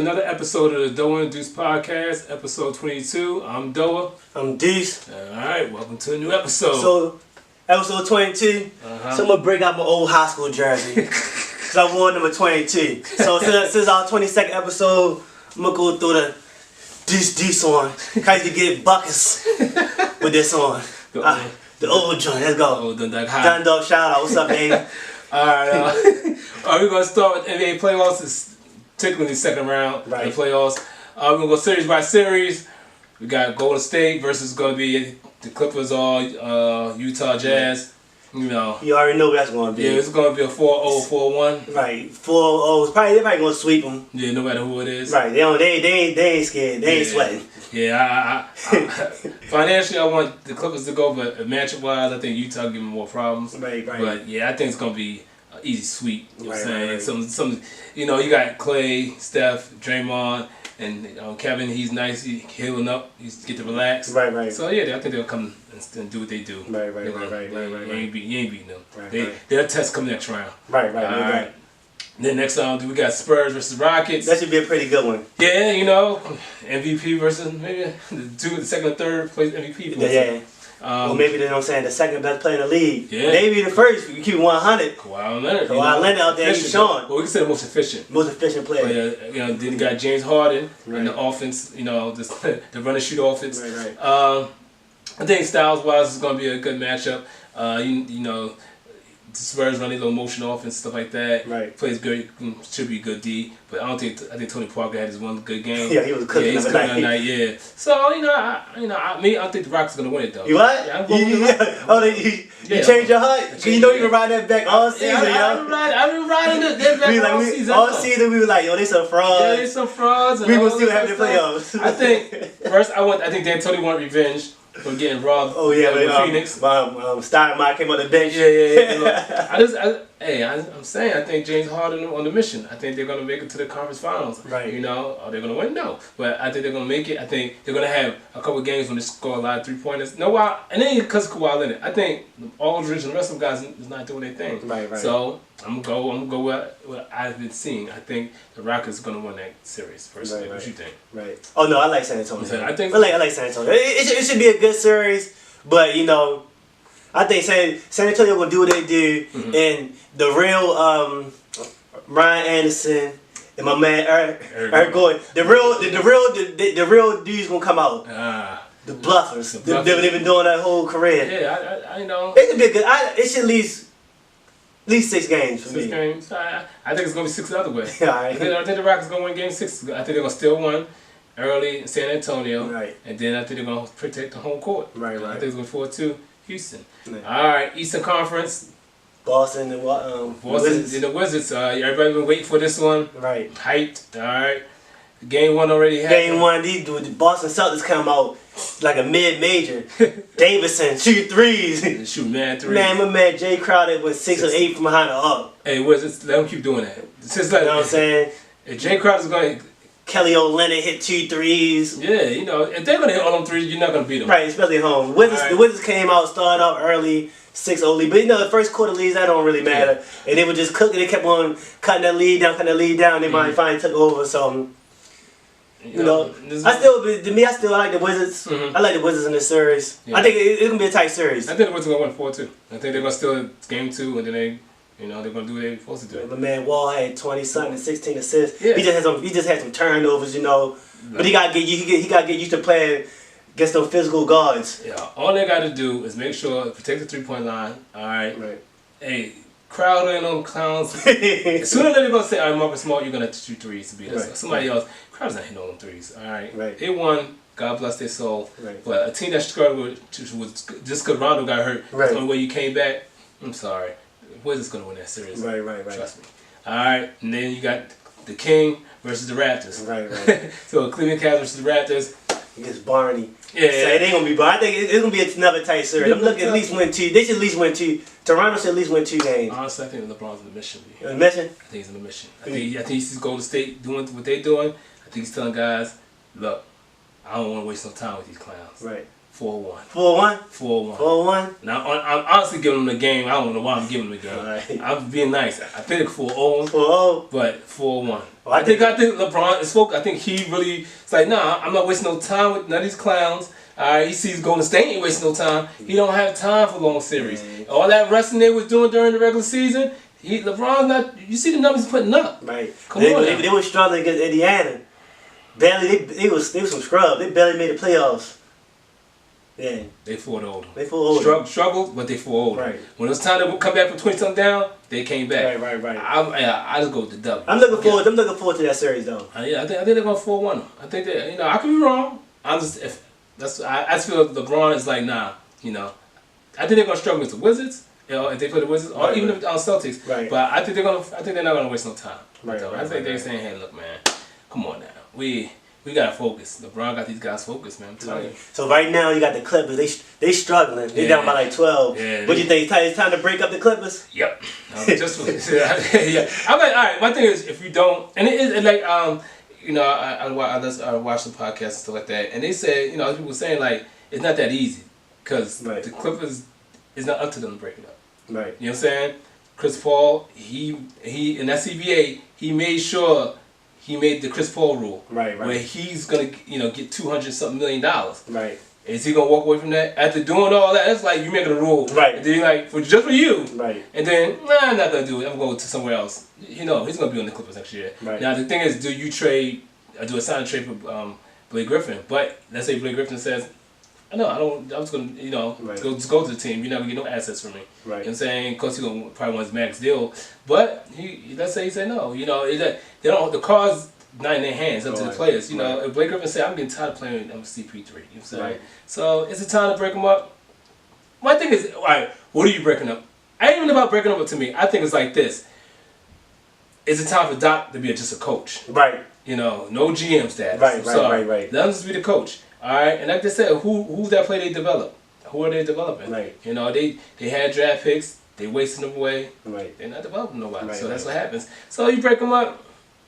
Another episode of the Doah and Duce podcast, episode 22. I'm Doah. I'm Duce. Alright, welcome to a new episode. So, episode 22. So I'm going to break out my old high school jersey. Because I wore number 22. So since our 22nd episode, I'm going to go through the Duce on. How you can get buckets with this on. The old joint, let's go. Oh, Dun Dog shout out, what's up, baby? Alright, we're going to start with NBA playoffs. It's particularly the second round of the playoffs. We're going to go series by series. We got Golden State versus going to be the Clippers or Utah Jazz. You know. You already know what that's going to be. Yeah, it's going to be a 4-0, 4-1. Right, 4-0. They're probably going to sweep them. Yeah, no matter who it is. Right, they ain't scared. They ain't sweating. Yeah, financially I want the Clippers to go, but matchup wise, I think Utah give them more problems. Right. But yeah, I think it's gonna be an easy sweep. You know what I'm saying? Some, you know, you got Clay, Steph, Draymond, and Kevin. He's nice. He's healing up. He's get to relax. Right. So yeah, I think they'll come and do what they do. Right. You ain't beating them. Right. Their test come next round. Right. Then next round we got Spurs versus Rockets. That should be a pretty good one. Yeah, you know, MVP versus maybe the second or third place MVP. Yeah. Well, maybe they don't say the second best player in the league. Yeah. Maybe the first. You keep 100. Kawhi Leonard. Kawhi Leonard out there, he's showing. Well, we can say the most efficient. Most efficient player. You know, then you got James Harden in the offense. You know, the run and shoot offense. Right. I think styles wise, it's gonna be a good matchup. You know. The Spurs run a little motion offense, stuff like that. Right. Plays good, should be good D. But I think Tony Parker had his one good game. Yeah, he was cooking. He's cooking that night. Yeah. So I think the Rockets are gonna win it though. You what? Yeah, you changed your heart. You know you can ride that back all season, yo. I've been riding that back all season. All season we were like, yo, they some frauds. Yeah, they some frauds. We will still have the playoffs. I think first I think D'Antoni want revenge. For getting robbed. Oh yeah, with Phoenix. Steinmeier came on the bench. Yeah. I'm saying I think James Harden on the mission. I think they're gonna make it to the conference finals. Right. You know, are they gonna win? No, but I think they're gonna make it. I think they're gonna have a couple of games when they score a lot of 3-pointers. No, and then because Kawhi Leonard, I think Aldridge and the rest of them guys is not doing their thing. Right. So I'm gonna go with what I've been seeing. I think the Rockets are gonna win that series. Personally, what you think? Right. Oh no, I like San Antonio. I think I like San Antonio. It should be a good series, but you know, I think San Antonio will do what they do, and the real Ryan Anderson and my man Eric Gordon, the real dudes gonna come out. The bluffers. They've been doing that whole career. Yeah, I know. It should be good. It should at least 6 games for me. 6 games. I think it's gonna be 6 the other way. Yeah, I think the Rockets gonna win Game 6. I think they're gonna steal one early in San Antonio. Right. And then I think they're gonna protect the home court. Right. I think it's gonna fall to Houston. Right. All right, Eastern Conference. Boston and Wizards. And the Wizards. Everybody been waiting for this one. Right. Hyped. All right. Game 1 already happened. Game 1, the Boston Celtics come out like a mid-major. Davidson shoot threes. Shoot mad threes. Man, my man Jay Crowder was 6 or 8 from behind the arc. Hey, Wizards, let them keep doing that. It's just like, you know what I'm saying? If Jay Crowder's going to... Kelly Olynyk hit 2 threes. Yeah, you know, if they're going to hit all them threes, you're not going to beat them. Right, especially at home. The Wizards came out, started off early, 6-0 lead. But you know, the first quarter leads, that don't really matter. Yeah. And they were just cooking. They kept on cutting that lead down. They finally took over. So, you know, I still like the Wizards. I like the Wizards in this series. Yeah. I think it's going to be a tight series. I think the Wizards are going to win 4-2. I think they're going to steal Game 2, and then they're going to do what they're supposed to do. My man Wall had 20-something, 16 assists. Yeah. He just had some turnovers, you know. Right. But he got to get used to playing against those physical guards. Yeah, all they got to do is make sure protect the 3-point line. All right. Right. Hey, Crowder and them clowns. Sooner they're going to say, all right, Marcus Smart, you're going to have to shoot threes to beat us. Right. Somebody else. Crowder's not hitting all them threes. All right. They won. God bless their soul. Right. But a team that struggled was just because Rondo got hurt. Right. The only way you came back. I'm sorry. Wizards going to win that series. Right. Trust me. All right. And then you got the King versus the Raptors. Right. So Cleveland Cavs versus the Raptors. Against Barney. Yeah. So it ain't gonna be Barney. I think it's gonna be another tight series. I'm looking at least win 2. They should at least win 2. Toronto should at least win 2 games. Honestly, I think LeBron's in the mission. In the mission? I think he's in the mission. I think he sees Golden State doing what they're doing. I think he's telling guys, look, I don't want to waste no time with these clowns. Right. 4-1. 4-1? 4-1. 4-1? Now, I'm honestly giving them the game. I don't know why I'm giving them the game. Right. I'm being nice. I think 4-0. 4-0? But 4-1. Well, I think LeBron is focused. I think he really, it's like, nah, I'm not wasting no time with none of these clowns. He sees Golden State ain't wasting no time. He don't have time for long series. All that resting they was doing during the regular season, LeBron's not, you see the numbers he's putting up. Right. Come on. They were struggling against Indiana. Barely, they was some scrubs. They barely made the playoffs. Yeah. They 4-0. They 4-0. Struggled, but they 4-0. Right. When it was time to come back from 20-something down, they came back. Right. I just go with the W. I'm looking forward to that series though. Yeah, I think they're going 4-1. I think that, I could be wrong. I just feel LeBron is like, nah, I think they're gonna struggle with the Wizards, if they play the Wizards, or even the Celtics. Right. But I think they're not gonna waste no time. Right. I think they're saying, hey, look, man, come on now, we gotta focus. LeBron got these guys focused, man. I'm telling you. So right now you got the Clippers. They struggling. They down by like 12. Yeah, what do you think? It's time to break up the Clippers? Yep. Yeah. I'm like, all right. My thing is, if you don't, and it is like, I watched the podcast and stuff like that, and they said, people were saying like it's not that easy because the Clippers is not up to them to break it up. Right. You know what I'm saying? Chris Paul, he in that CBA, he made sure he made the Chris Paul rule. Right. Where he's gonna, get $200-something million. Right. Is he gonna walk away from that after doing all that? That's like you making a rule. Right. And then like just for you. Right. And then I'm not gonna do it. I'm going to somewhere else. He's gonna be on the Clippers next year. Right. Now the thing is, do you do a sign trade for Blake Griffin? But let's say Blake Griffin says, no, I don't. I'm just gonna go to the team. You're not gonna get no assets from me. Right. You know what I'm saying? Because he's gonna probably want his max deal. But let's say he said no. They don't. The cards not in their hands. Up to the players. If Blake Griffin said, I'm getting tired of playing CP3. You know what I'm saying? Right. So it's a time to break them up. My thing is, all right, what are you breaking up? I ain't even about breaking up to me. I think it's like this. It's a time for Doc to be just a coach. Right. No GM status. Right. Let him just be the coach. All right, and like they said, who's that play they develop? Who are they developing? Right. They had draft picks. They wasting them away. Right. They're not developing nobody. Right, so that's what happens. So you break them up.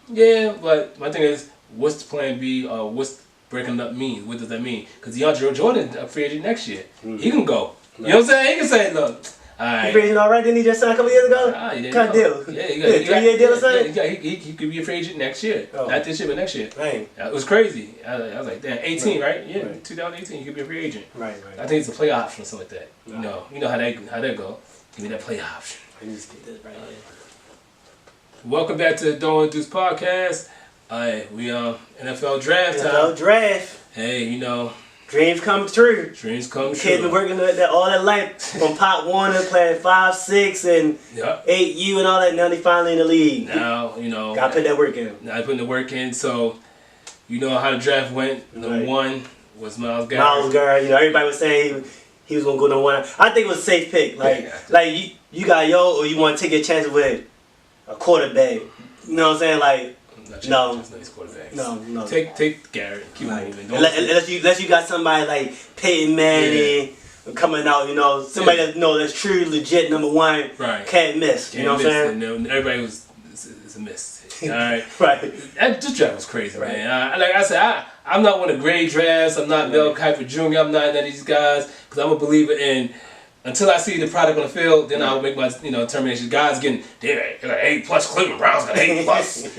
Yeah, but my thing is, what's the plan B? What's breaking up mean? What does that mean? Because DeAndre Jordan a free agent next year. Mm-hmm. He can go. Right. You know what I'm saying? He can say, look. Alright. He free agent already? Didn't he just sign a couple years ago? What kind of deal? Yeah, he got a 3-year deal or something? Yeah, he could be a free agent next year. Oh. Not this year, but next year. Dang. It was crazy. I was like, damn, 18, right? Yeah, 2018, he could be a free agent. Right. I think it's a play option or something like that. Right. You know how that go. Give me that play option. I need to get this right here. Welcome back to the Doah and Duce podcast. We NFL draft time. NFL draft. Hey, dreams come true. Dreams come true. Kids been working all that life from Pop Warner, playing 5, 6, and 8U and all that. Now they finally in the league. Now, gotta put that work in. Now putting the work in. So, how the draft went. Number 1 was Myles Garrett. Myles Garrett. Everybody was saying he was gonna go number 1. I think it was a safe pick. Like you got or you want to take your chances with a quarterback. You know what I'm saying? Like. No. Take Garrett. Keep moving. Unless you got somebody like Peyton Manning coming out, somebody that's truly legit number 1. Right. Can't miss. You know what I'm saying? Everybody it's a miss. All right. Right. This draft was crazy, man. Like I said, I'm not one of grade drafts. I'm not Mel Kiper Jr. I'm not none of these guys because I'm a believer in. Until I see the product on the field, then I'll make my determination. Guys they're like A+. Cleveland Browns got A+. All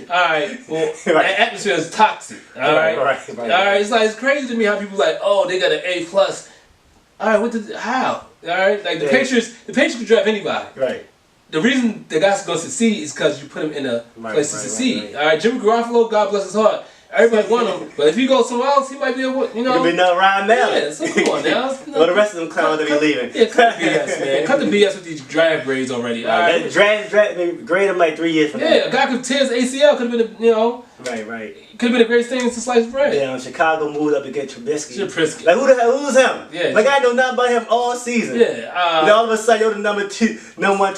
right, well that atmosphere is toxic. All right. All right. It's crazy to me how people like, oh, they got an A+. All right, how? All right, like the Patriots can draft anybody. Right. The reason the guy's gonna succeed is because you put him in a place to succeed. All right, Jimmy Garoppolo, God bless his heart. Everybody want him, but if he goes somewhere else, he might be able, He'll be no Ryan Mallett. Yeah, so come on now. Well, the rest of them clowns will be leaving. Yeah, cut the BS, man. Cut the BS with these draft grades already. Right. That draft grade him like 3 years from now. Yeah, a guy could tear his ACL. Could have been, Right. Could have been the greatest thing since sliced bread. Yeah, Chicago moved up to get Trubisky. Trubisky. Like who the hell? Who's him? Yeah. Like I know nothing about him all season. Yeah. And all of a sudden, you're the number 1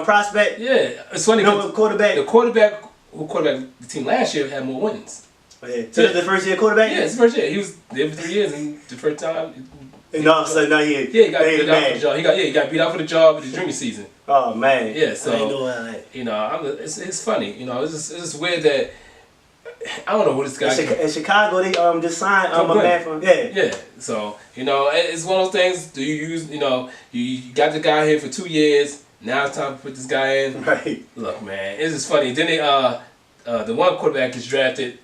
prospect. Yeah, it's funny. Number quarterback. The quarterback who quarterbacked the team last year had more wins. Oh, yeah. So this is the first year quarterback? Yeah, it's the first year. He was there for 3 years, and the first time. And all of a sudden now he got beat out for the job. He got beat out for the job in the junior season. Oh man. Yeah, so I ain't know that. It's funny. It's just weird that I don't know who this guy is. In Chicago, they just signed a man from Yeah. So it's one of those things. Do you use you got the guy here for 2 years? Now it's time to put this guy in. Right. Look, man, it's just funny. Then they the one quarterback gets drafted.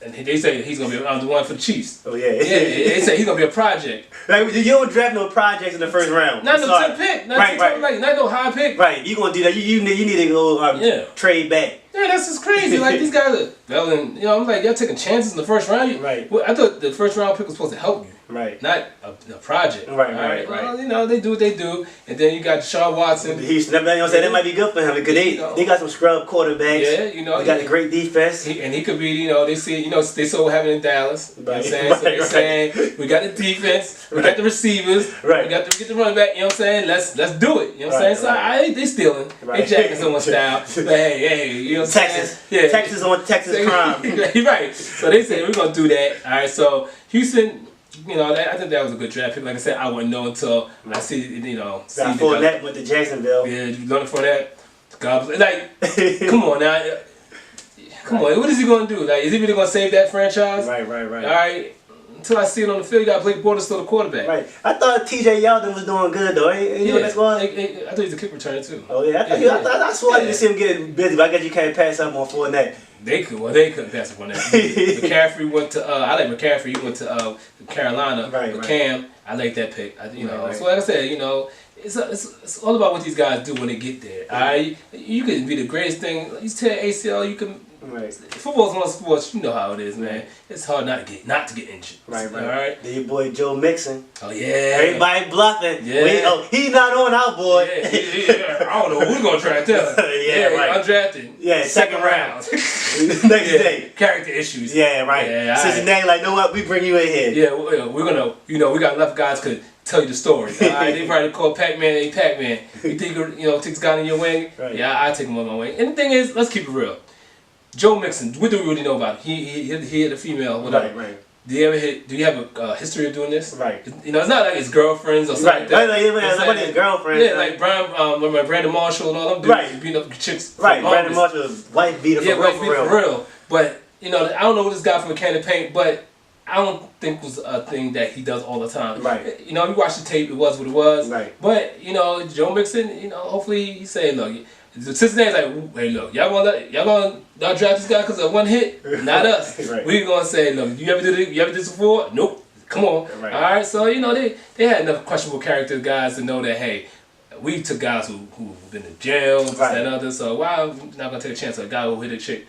And they say he's gonna be the one for the Chiefs. Oh yeah. They say he's gonna be a project. Like you don't draft no projects in the first round. Not no 10th pick. Not no high pick. Right. You gonna do that? You need to go trade back. Yeah, that's just crazy. Like these guys are belling. I'm like y'all taking chances in the first round. Right. Well, I thought the first round pick was supposed to help you. Right. Not a project. Right. Well, they do what they do, and then you got Deshaun Watson. That might be good for him because they got some scrub quarterbacks. Yeah, they got a great defense. And he could be, they see, they saw what happened in Dallas. You know what I'm saying? So they're saying we got the defense, we got the receivers, we got to get the running back. You know what I'm saying? Let's do it. You know what I'm saying? So they stealing, they jacking someone's style. But hey, you know what I'm saying? Texas, yeah, Texas on Texas crime. Right. So they say we're gonna do that. All right. So Houston. I think that was a good draft pick. Like I said, I wouldn't know until I see, Got Fournette with the Jacksonville. Yeah, you learning for that. God, like, come on now. Come on, what is he going to do? Like, is he really going to save that franchise? Right. All right. Until I see it on the field, you got Blake Bortles still the quarterback. Right. I thought T.J. Yeldon was doing good though. Ain't you know that squad? I thought he was a kick returner too. Oh yeah. I saw you see him getting busy, but I guess you can't pass up on Fournette. They couldn't pass up on that. McCaffrey went to. I like McCaffrey. He went to Carolina. Right. Cam, I like that pick. So like I said, it's all about what these guys do when they get there. Right. You can be the greatest thing. You tear ACL, you can. Right. Football's one sport. You know how it is, man. It's hard not to get injured. Right. All right. Then your boy Joe Mixon. Oh yeah. Everybody bluffing. Yeah. He's not on our boy. Yeah. I don't know who's gonna try to tell. Right. Undrafted. Yeah. Second round. Next day. Character issues. Yeah. Right. Yeah, Cincinnati, like, know what? We bring you in here. Yeah. We're gonna. We got enough guys could tell you the story. All right. They probably call Pac-Man. Hey, Pac-Man. You think take this guy in your wing? Right. Yeah. I take him on my wing. And the thing is, let's keep it real. Joe Mixon, what do we really know about him? He hit a female, whatever. Right. Do you have a history of doing this? Right. It's not like his girlfriends or something. Right. Like his girlfriend. Yeah, like Brandon Marshall and all them dudes beating up chicks. Right. Brandon Marshall's wife beater for real. But I don't know this guy from a can of paint, but I don't think it was a thing that he does all the time. Right. You watch the tape, it was what it was. Right. But Joe Mixon, hopefully he's saying, look. Cincinnati's like, hey, look, y'all gonna draft this guy because of one hit? Not us. Right. We gonna say, look, you ever did this before? Nope. Come on. Right. All right. So they had enough questionable character guys to know that hey, we took guys who've been in jail, this and other. So why we not gonna take a chance on a guy who hit a chick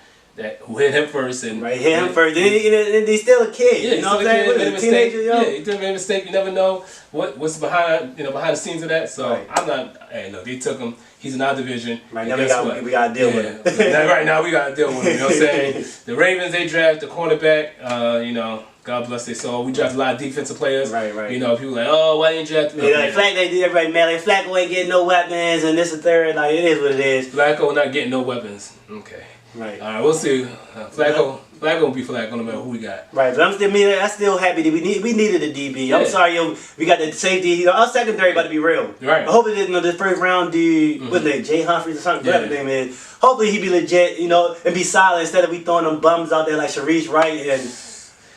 who hit him first and hit him first. And he's still a kid. Yeah, you know what I'm saying? Teenager, Yeah, he did make a mistake. You never know what's behind the scenes of that. So I'm not. Hey, look, they took him. He's in our division. Right now we gotta deal with him. Right now we gotta deal with him. You know what I'm saying? The Ravens, they draft the cornerback. God bless their soul. We draft a lot of defensive players. Right. People like, oh, why didn't you draft? Everybody mad. Like Flacco ain't getting no weapons and this and third. Like it is what it is. Flacco not getting no weapons. Okay. Right. All right. We'll see. Flacco will be Flacco no matter who we got. Right. But I'm still happy that we needed a DB. Yeah. I'm sorry, we got the safety. Our secondary about to be real. Right. I hope it didn't. The first round dude, what's his name? Jay Humphries or something. Whatever his name is. Hopefully he be legit. And be solid instead of we throwing them bums out there like Sharice Wright and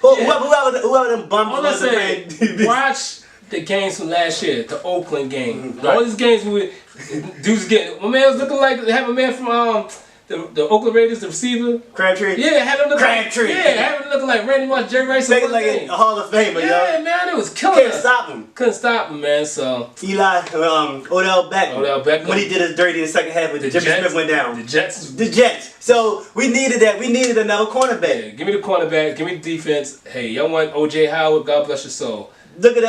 whoever them bums. All I say, watch the games from last year, the Oakland game. All these games dudes getting. My man was looking like have a man from the Oakland Raiders, the receiver. Crabtree? Yeah, had him look Crabtree. Had him looking like Randy Moss, Jerry Rice. Like a Hall of Famer, Yeah, man, it was killing Couldn't stop him. Couldn't stop him, man, so. Eli, Odell Beckham. When he did his dirty in the second half, when Jimmy Smith went down. The Jets. So, we needed that. We needed another cornerback. Yeah, give me the cornerback. Give me the defense. Hey, y'all want O.J. Howard? God bless your soul. Look at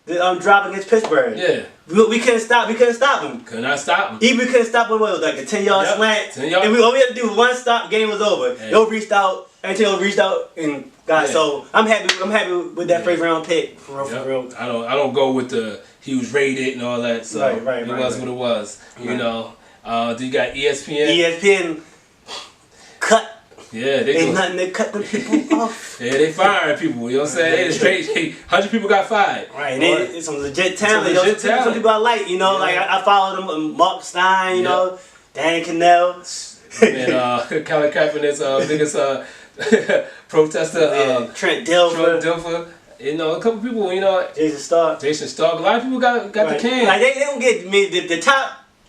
the drop against Pittsburgh. Yeah. We couldn't stop him. Could not stop him. Even we couldn't stop him. What was like a 10-yard slant. 10 yards. And all we had to do one stop. Game was over. Hey. They reached out and got. So I'm happy with that first round pick. For real. I don't go with he was rated and all that. So it was what it was. Do you got ESPN? ESPN cut. Yeah, ain't nothing to cut them people off. Yeah, they firing people. You know what I'm saying? Straight 100 people got fired. Right, and some legit talent. Some people I like. Like I follow them. Mark Stein. Dan Cannell. And Colin Kaepernick's biggest protester. Trent Dilfer. You know, a couple people. You know, Jason Stark. A lot of people got the can. Like they don't get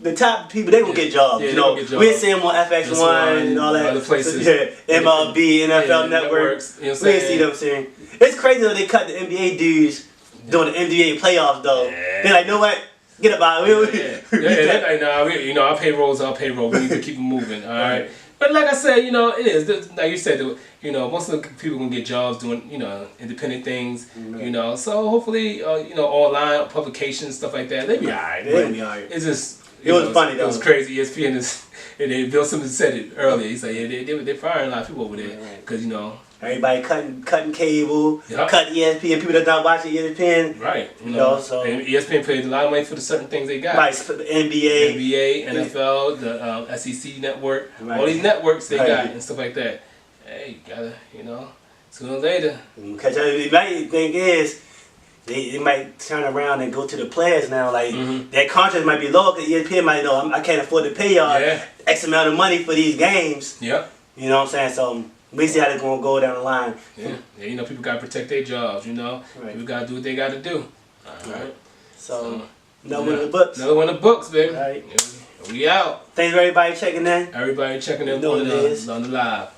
the top people. They gonna get jobs. Yeah, you know, we see them on FX1 and all that. Other places. Yeah, MLB, NFL Networks. You know what I'm We saying? see them saying. It's crazy though they cut the NBA dudes doing the NBA playoffs though. Yeah. They're like, know what? Get about it. They're like, nah, you know, our payroll's our payroll. We need to keep them moving. All right. But like I said, you know, it is. Like you said, you know, most of the people can get jobs doing, you know, independent things, you know. So hopefully, you know, online publications, stuff like that, they be alright. They be alright. It's just, it was funny though. It was crazy. ESPN is, and then Bill Simmons said it earlier. He said, yeah, they're firing a lot of people over there because you know. Everybody cutting cable, Yep. cutting ESPN. People that's not watching ESPN. Right. You know, know, so and ESPN paid a lot of money for the certain things they got. Right, for the NBA, NFL, the SEC network, right. all these networks they Right. got and stuff like that. Hey, you gotta, you know, sooner or later. Because the thing is, they might turn around and go to the players now. Like their contracts might be low because ESPN might know I can't afford to pay y'all X amount of money for these games. Yep. You know what I'm saying? So we see how they're gonna go down the line. Yeah, you know, people gotta protect their jobs. You know, people gotta do what they gotta do. All right. So another one of the books. Another one of the books, baby. All right. We out. Thanks for everybody checking in. Everybody checking in know on what it is. the live.